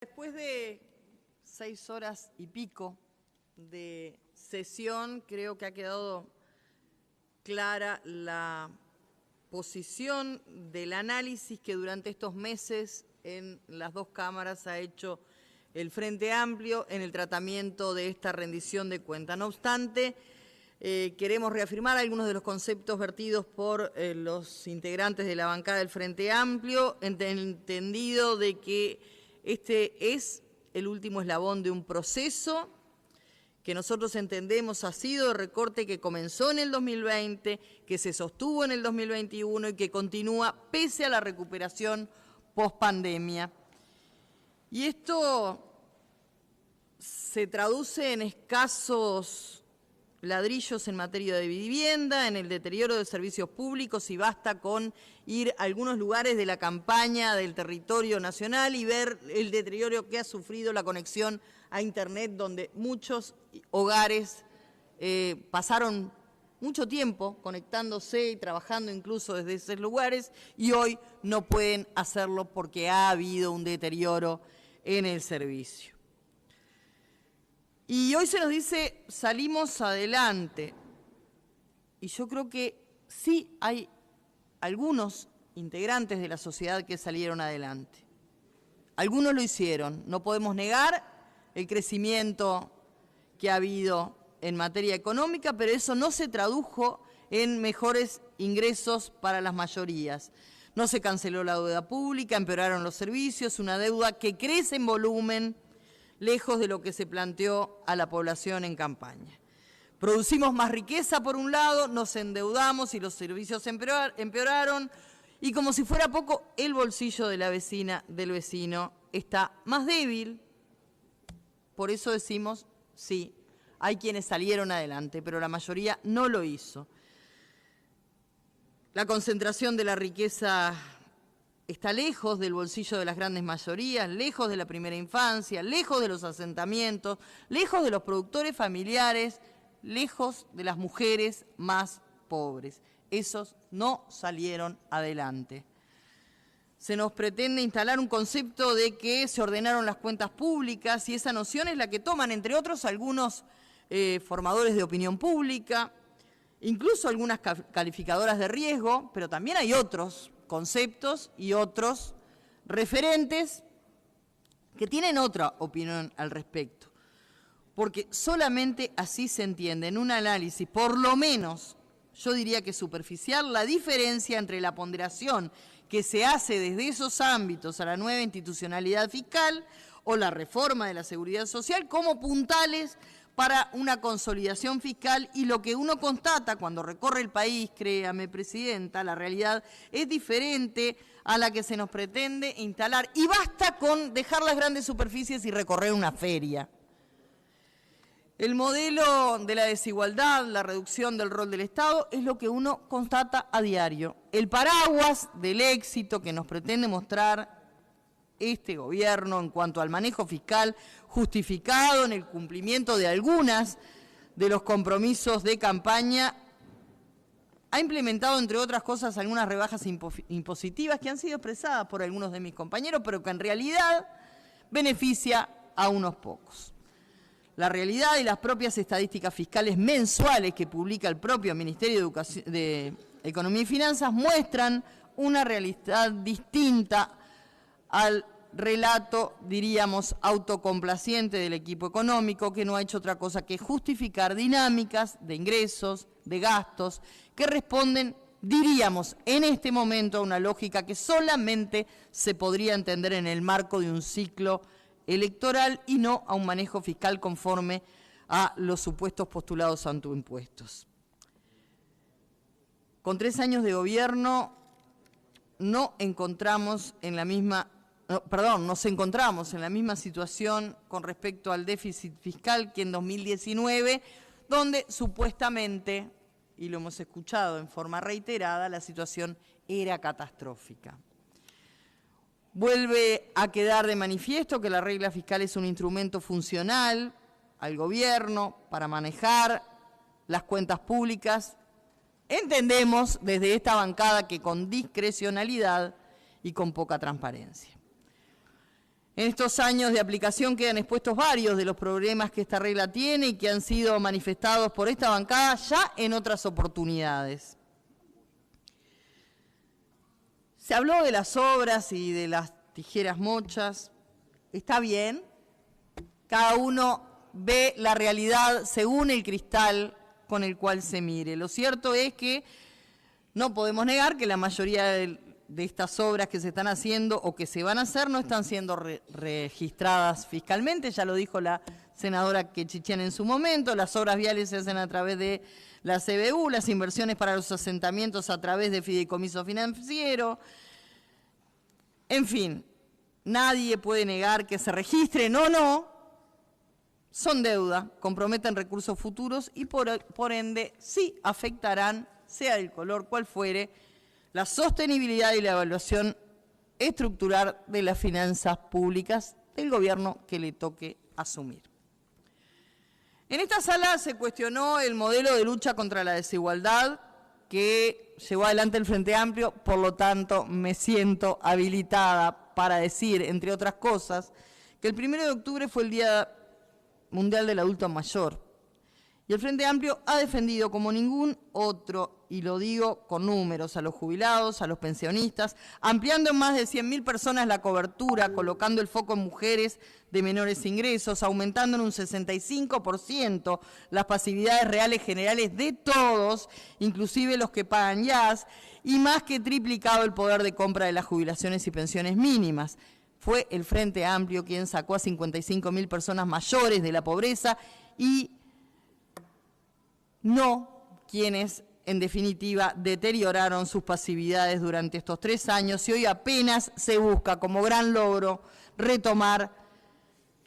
Después de 6 horas y pico de sesión, creo que ha quedado clara la posición del análisis que durante estos meses en las dos cámaras ha hecho el Frente Amplio en el tratamiento de esta rendición de cuentas. No obstante, queremos reafirmar algunos de los conceptos vertidos por los integrantes de la bancada del Frente Amplio, entendido de que este es el último eslabón de un proceso que nosotros entendemos ha sido de recorte que comenzó en el 2020, que se sostuvo en el 2021 y que continúa pese a la recuperación pospandemia. Y esto se traduce en escasos ladrillos en materia de vivienda, en el deterioro de servicios públicos, y basta con ir a algunos lugares de la campaña del territorio nacional y ver el deterioro que ha sufrido la conexión a Internet, donde muchos hogares pasaron mucho tiempo conectándose y trabajando incluso desde esos lugares y hoy no pueden hacerlo porque ha habido un deterioro en el servicio. Y hoy se nos dice, salimos adelante. Y yo creo que sí hay algunos integrantes de la sociedad que salieron adelante. Algunos lo hicieron. No podemos negar el crecimiento que ha habido en materia económica, pero eso no se tradujo en mejores ingresos para las mayorías. No se canceló la deuda pública, empeoraron los servicios, una deuda que crece en volumen, lejos de lo que se planteó a la población en campaña. Producimos más riqueza por un lado, nos endeudamos y los servicios empeoraron, y como si fuera poco, el bolsillo de la vecina, del vecino, está más débil. Por eso decimos, sí, hay quienes salieron adelante, pero la mayoría no lo hizo. La concentración de la riqueza está lejos del bolsillo de las grandes mayorías, lejos de la primera infancia, lejos de los asentamientos, lejos de los productores familiares, lejos de las mujeres más pobres. Esos no salieron adelante. Se nos pretende instalar un concepto de que se ordenaron las cuentas públicas y esa noción es la que toman, entre otros, algunos formadores de opinión pública, incluso algunas calificadoras de riesgo, pero también hay otros conceptos y otros referentes que tienen otra opinión al respecto. Porque solamente así se entiende en un análisis, por lo menos, yo diría que superficial, la diferencia entre la ponderación que se hace desde esos ámbitos a la nueva institucionalidad fiscal o la reforma de la seguridad social como puntales para una consolidación fiscal, y lo que uno constata cuando recorre el país, créame, Presidenta, la realidad es diferente a la que se nos pretende instalar, y basta con dejar las grandes superficies y recorrer una feria. El modelo de la desigualdad, la reducción del rol del Estado, es lo que uno constata a diario. El paraguas del éxito que nos pretende mostrar este gobierno en cuanto al manejo fiscal, justificado en el cumplimiento de algunas de los compromisos de campaña, ha implementado, entre otras cosas, algunas rebajas impositivas que han sido expresadas por algunos de mis compañeros, pero que en realidad beneficia a unos pocos. La realidad y las propias estadísticas fiscales mensuales que publica el propio Ministerio de Economía y Finanzas muestran una realidad distinta al relato, diríamos, autocomplaciente del equipo económico, que no ha hecho otra cosa que justificar dinámicas de ingresos, de gastos, que responden, diríamos, en este momento a una lógica que solamente se podría entender en el marco de un ciclo electoral y no a un manejo fiscal conforme a los supuestos postulados autoimpuestos. Con 3 años de gobierno nos encontramos en la misma situación con respecto al déficit fiscal que en 2019, donde supuestamente, y lo hemos escuchado en forma reiterada, la situación era catastrófica. Vuelve a quedar de manifiesto que la regla fiscal es un instrumento funcional al gobierno para manejar las cuentas públicas. Entendemos desde esta bancada que con discrecionalidad y con poca transparencia. En estos años de aplicación quedan expuestos varios de los problemas que esta regla tiene y que han sido manifestados por esta bancada ya en otras oportunidades. Se habló de las obras y de las tijeras mochas. Está bien, cada uno ve la realidad según el cristal con el cual se mire. Lo cierto es que no podemos negar que la mayoría de estas obras que se están haciendo o que se van a hacer no están siendo registradas fiscalmente, ya lo dijo la senadora Quechichén en su momento. Las obras viales se hacen a través de la CBU, las inversiones para los asentamientos a través de fideicomiso financiero. En fin, nadie puede negar que se registren o no, son deuda, comprometen recursos futuros y por ende sí afectarán, sea del color cual fuere, la sostenibilidad y la evaluación estructural de las finanzas públicas del gobierno que le toque asumir. En esta sala se cuestionó el modelo de lucha contra la desigualdad que llevó adelante el Frente Amplio, por lo tanto me siento habilitada para decir, entre otras cosas, que el 1 de octubre fue el Día Mundial del Adulto Mayor. Y el Frente Amplio ha defendido como ningún otro, y lo digo con números, a los jubilados, a los pensionistas, ampliando en más de 100.000 personas la cobertura, colocando el foco en mujeres de menores ingresos, aumentando en un 65% las pasividades reales generales de todos, inclusive los que pagan IAS, y más que triplicado el poder de compra de las jubilaciones y pensiones mínimas. Fue el Frente Amplio quien sacó a 55.000 personas mayores de la pobreza y no quienes, en definitiva, deterioraron sus pasividades durante estos 3 años y hoy apenas se busca como gran logro retomar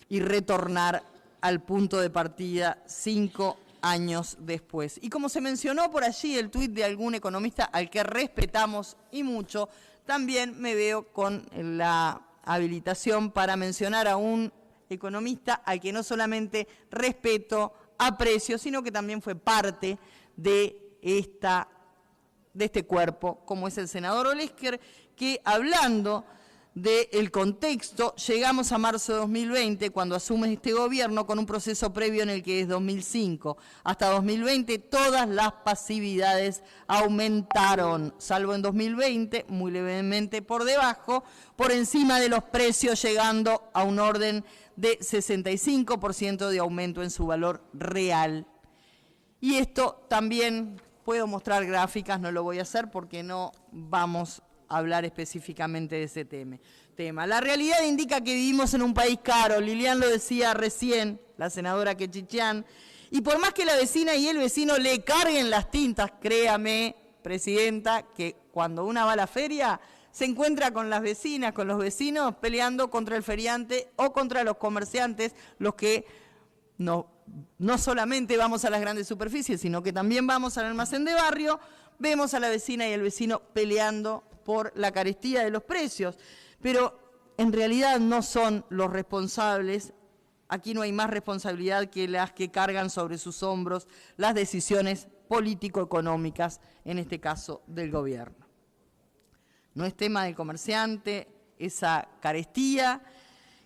y retornar al punto de partida 5 años después. Y como se mencionó por allí el tuit de algún economista al que respetamos y mucho, también me veo con la habilitación para mencionar a un economista al que no solamente respeto, aprecio, sino que también fue parte de este cuerpo, como es el senador Olesker, que hablando del contexto, llegamos a marzo de 2020, cuando asume este gobierno, con un proceso previo en el que es 2005. Hasta 2020 todas las pasividades aumentaron, salvo en 2020, muy levemente por debajo, por encima de los precios, llegando a un orden de 65% de aumento en su valor real. Y esto también, puedo mostrar gráficas, no lo voy a hacer porque no vamos a hablar específicamente de ese tema. La realidad indica que vivimos en un país caro, Lilian lo decía recién, la senadora Quechichén, y por más que la vecina y el vecino le carguen las tintas, créame, presidenta, que cuando una va a la feria se encuentra con las vecinas, con los vecinos peleando contra el feriante o contra los comerciantes, los que no solamente vamos a las grandes superficies, sino que también vamos al almacén de barrio, vemos a la vecina y el vecino peleando por la carestía de los precios. Pero en realidad no son los responsables, aquí no hay más responsabilidad que las que cargan sobre sus hombros las decisiones político-económicas, en este caso del gobierno. No es tema del comerciante, esa carestía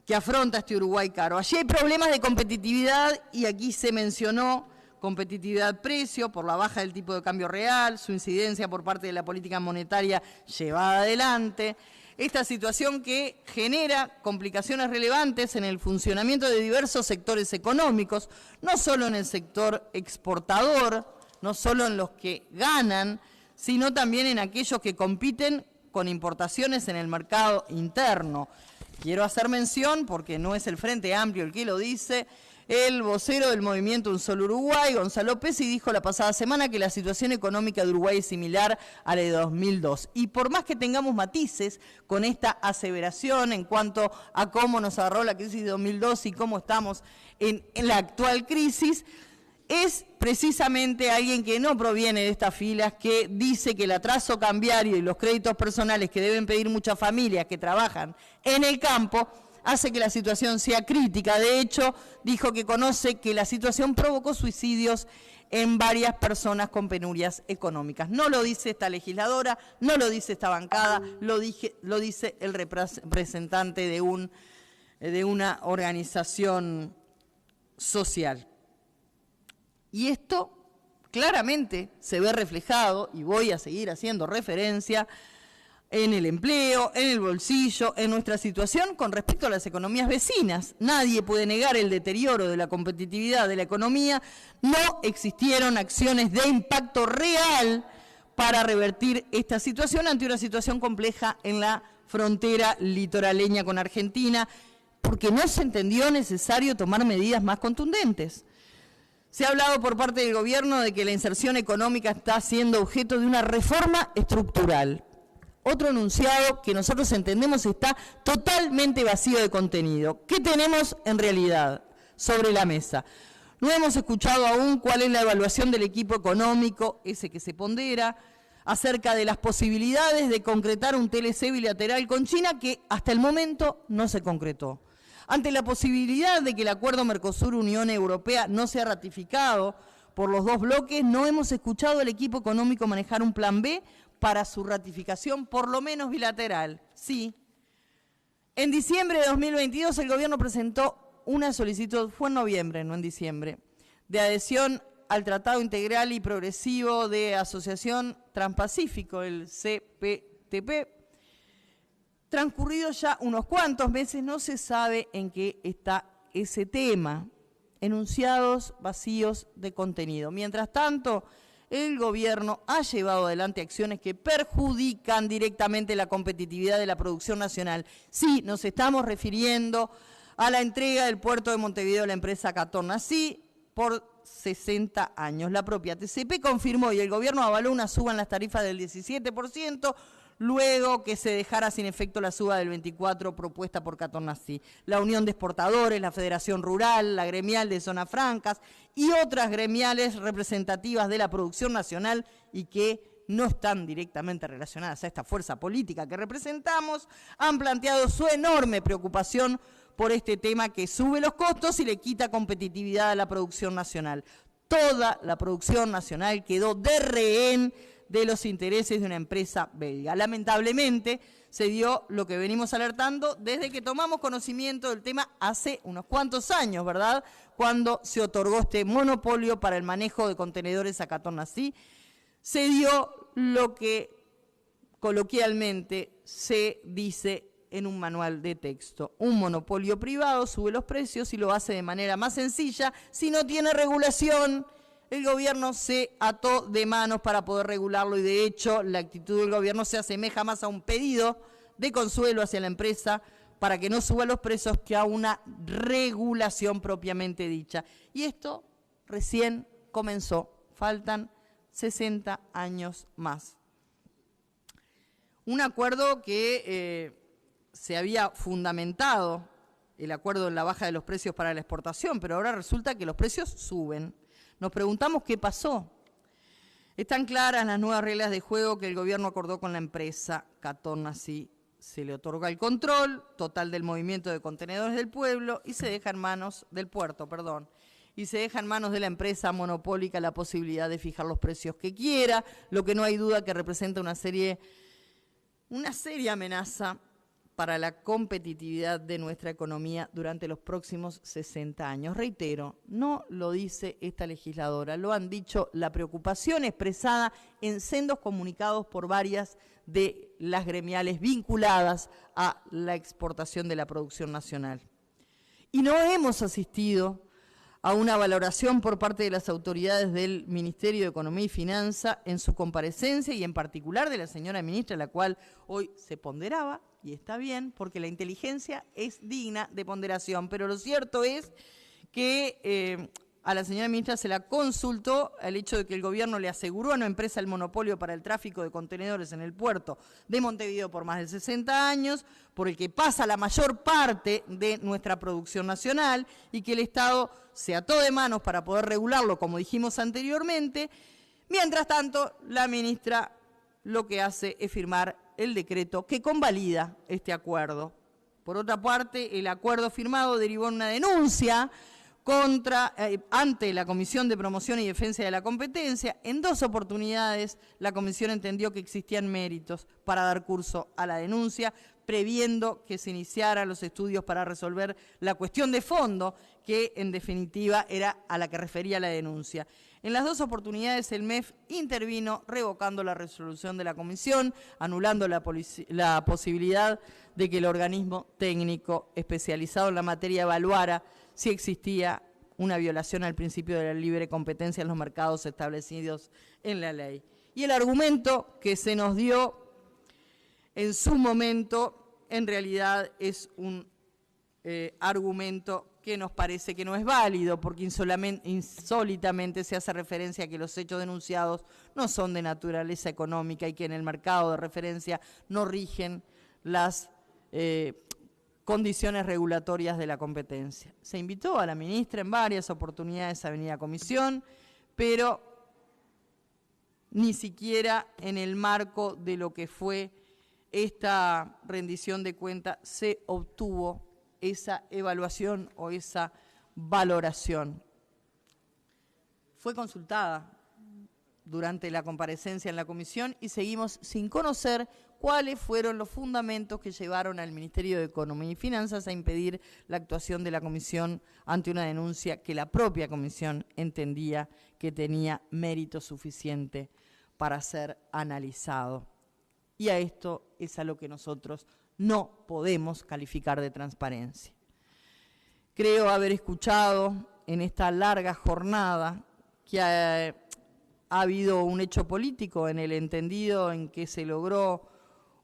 que afronta este Uruguay caro. Allí hay problemas de competitividad y aquí se mencionó competitividad-precio por la baja del tipo de cambio real, su incidencia por parte de la política monetaria llevada adelante. Esta situación que genera complicaciones relevantes en el funcionamiento de diversos sectores económicos, no solo en el sector exportador, no solo en los que ganan, sino también en aquellos que compiten con importaciones en el mercado interno. Quiero hacer mención, porque no es el Frente Amplio el que lo dice, el vocero del movimiento Un Solo Uruguay, Gonzalo Pezzi, dijo la pasada semana que la situación económica de Uruguay es similar a la de 2002. Y por más que tengamos matices con esta aseveración en cuanto a cómo nos agarró la crisis de 2002 y cómo estamos en la actual crisis, es precisamente alguien que no proviene de estas filas, que dice que el atraso cambiario y los créditos personales que deben pedir muchas familias que trabajan en el campo hace que la situación sea crítica. De hecho, dijo que conoce que la situación provocó suicidios en varias personas con penurias económicas. No lo dice esta legisladora, no lo dice esta bancada, lo dice el representante de un de una organización social. Y esto claramente se ve reflejado, y voy a seguir haciendo referencia, en el empleo, en el bolsillo, en nuestra situación con respecto a las economías vecinas. Nadie puede negar el deterioro de la competitividad de la economía. No existieron acciones de impacto real para revertir esta situación ante una situación compleja en la frontera litoraleña con Argentina, porque no se entendió necesario tomar medidas más contundentes. Se ha hablado por parte del gobierno de que la inserción económica está siendo objeto de una reforma estructural. Otro enunciado que nosotros entendemos está totalmente vacío de contenido. ¿Qué tenemos en realidad sobre la mesa? No hemos escuchado aún cuál es la evaluación del equipo económico, ese que se pondera, acerca de las posibilidades de concretar un TLC bilateral con China que hasta el momento no se concretó. Ante la posibilidad de que el acuerdo Mercosur-Unión Europea no sea ratificado por los dos bloques, no hemos escuchado al equipo económico manejar un plan B para su ratificación, por lo menos bilateral. Sí. En diciembre de 2022 el gobierno presentó una solicitud, fue en noviembre, no en diciembre, de adhesión al Tratado Integral y Progresivo de Asociación Transpacífico, el CPTP. Transcurridos ya unos cuantos meses, no se sabe en qué está ese tema. Enunciados vacíos de contenido. Mientras tanto, el gobierno ha llevado adelante acciones que perjudican directamente la competitividad de la producción nacional. Sí, nos estamos refiriendo a la entrega del puerto de Montevideo a la empresa Catornasí por 60 años. La propia TCP confirmó y el gobierno avaló una suba en las tarifas del 17%, luego que se dejara sin efecto la suba del 24% propuesta por Catornasí. La Unión de Exportadores, la Federación Rural, la Gremial de Zonas Francas y otras gremiales representativas de la producción nacional y que no están directamente relacionadas a esta fuerza política que representamos, han planteado su enorme preocupación por este tema que sube los costos y le quita competitividad a la producción nacional. Toda la producción nacional quedó de rehén de los intereses de una empresa belga. Lamentablemente se dio lo que venimos alertando desde que tomamos conocimiento del tema hace unos cuantos años, ¿verdad? Cuando se otorgó este monopolio para el manejo de contenedores a Catornasí, se dio lo que coloquialmente se dice en un manual de texto. Un monopolio privado sube los precios y lo hace de manera más sencilla. Si no tiene regulación, el gobierno se ató de manos para poder regularlo y de hecho la actitud del gobierno se asemeja más a un pedido de consuelo hacia la empresa para que no suba los precios que a una regulación propiamente dicha. Y esto recién comenzó, faltan 60 años más. Un acuerdo que se había fundamentado, el acuerdo en la baja de los precios para la exportación, pero ahora resulta que los precios suben. Nos preguntamos qué pasó. Están claras las nuevas reglas de juego que el gobierno acordó con la empresa Catornasí. Se le otorga el control total del movimiento de contenedores del pueblo y se deja en manos del puerto, y se deja en manos de la empresa monopólica la posibilidad de fijar los precios que quiera, lo que no hay duda que representa una seria amenaza para la competitividad de nuestra economía durante los próximos 60 años. Reitero, no lo dice esta legisladora, lo han dicho la preocupación expresada en sendos comunicados por varias de las gremiales vinculadas a la exportación de la producción nacional. Y no hemos asistido a una valoración por parte de las autoridades del Ministerio de Economía y Finanza en su comparecencia y en particular de la señora ministra, la cual hoy se ponderaba, y está bien, porque la inteligencia es digna de ponderación, pero lo cierto es que a la señora ministra se la consultó el hecho de que el gobierno le aseguró a una empresa el monopolio para el tráfico de contenedores en el puerto de Montevideo por más de 60 años, por el que pasa la mayor parte de nuestra producción nacional y que el Estado se ató de manos para poder regularlo, como dijimos anteriormente. Mientras tanto, la ministra lo que hace es firmar el decreto que convalida este acuerdo. Por otra parte, el acuerdo firmado derivó en una denuncia ante la Comisión de Promoción y Defensa de la Competencia. En 2 oportunidades la Comisión entendió que existían méritos para dar curso a la denuncia, previendo que se iniciaran los estudios para resolver la cuestión de fondo, que en definitiva era a la que refería la denuncia. En las dos oportunidades el MEF intervino revocando la resolución de la comisión, anulando la posibilidad de que el organismo técnico especializado en la materia evaluara si existía una violación al principio de la libre competencia en los mercados establecidos en la ley. Y el argumento que se nos dio en su momento, en realidad es un argumento que nos parece que no es válido, porque insólitamente se hace referencia a que los hechos denunciados no son de naturaleza económica y que en el mercado de referencia no rigen las condiciones regulatorias de la competencia. Se invitó a la ministra en varias oportunidades a venir a comisión, pero ni siquiera en el marco de lo que fue esta rendición de cuentas se obtuvo esa evaluación o esa valoración. Fue consultada durante la comparecencia en la comisión y seguimos sin conocer cuáles fueron los fundamentos que llevaron al Ministerio de Economía y Finanzas a impedir la actuación de la comisión ante una denuncia que la propia comisión entendía que tenía mérito suficiente para ser analizado. Y a esto es a lo que nosotros no podemos calificar de transparencia. Creo haber escuchado en esta larga jornada que ha habido un hecho político en el entendido en que se logró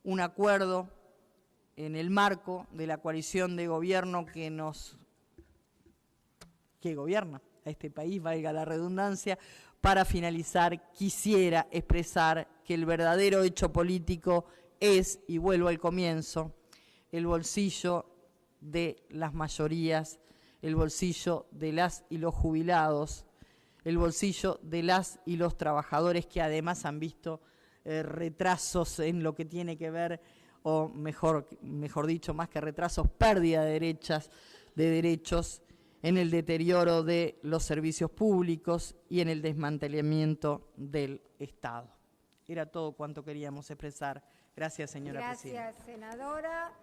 un acuerdo en el marco de la coalición de gobierno que gobierna a este país, valga la redundancia. Para finalizar, quisiera expresar que el verdadero hecho político es, y vuelvo al comienzo, el bolsillo de las mayorías, el bolsillo de las y los jubilados, el bolsillo de las y los trabajadores que además han visto retrasos en lo que tiene que ver, o mejor dicho, más que retrasos, pérdida de derechos en el deterioro de los servicios públicos y en el desmantelamiento del Estado. Era todo cuanto queríamos expresar. Gracias, señora presidenta. Gracias, senadora.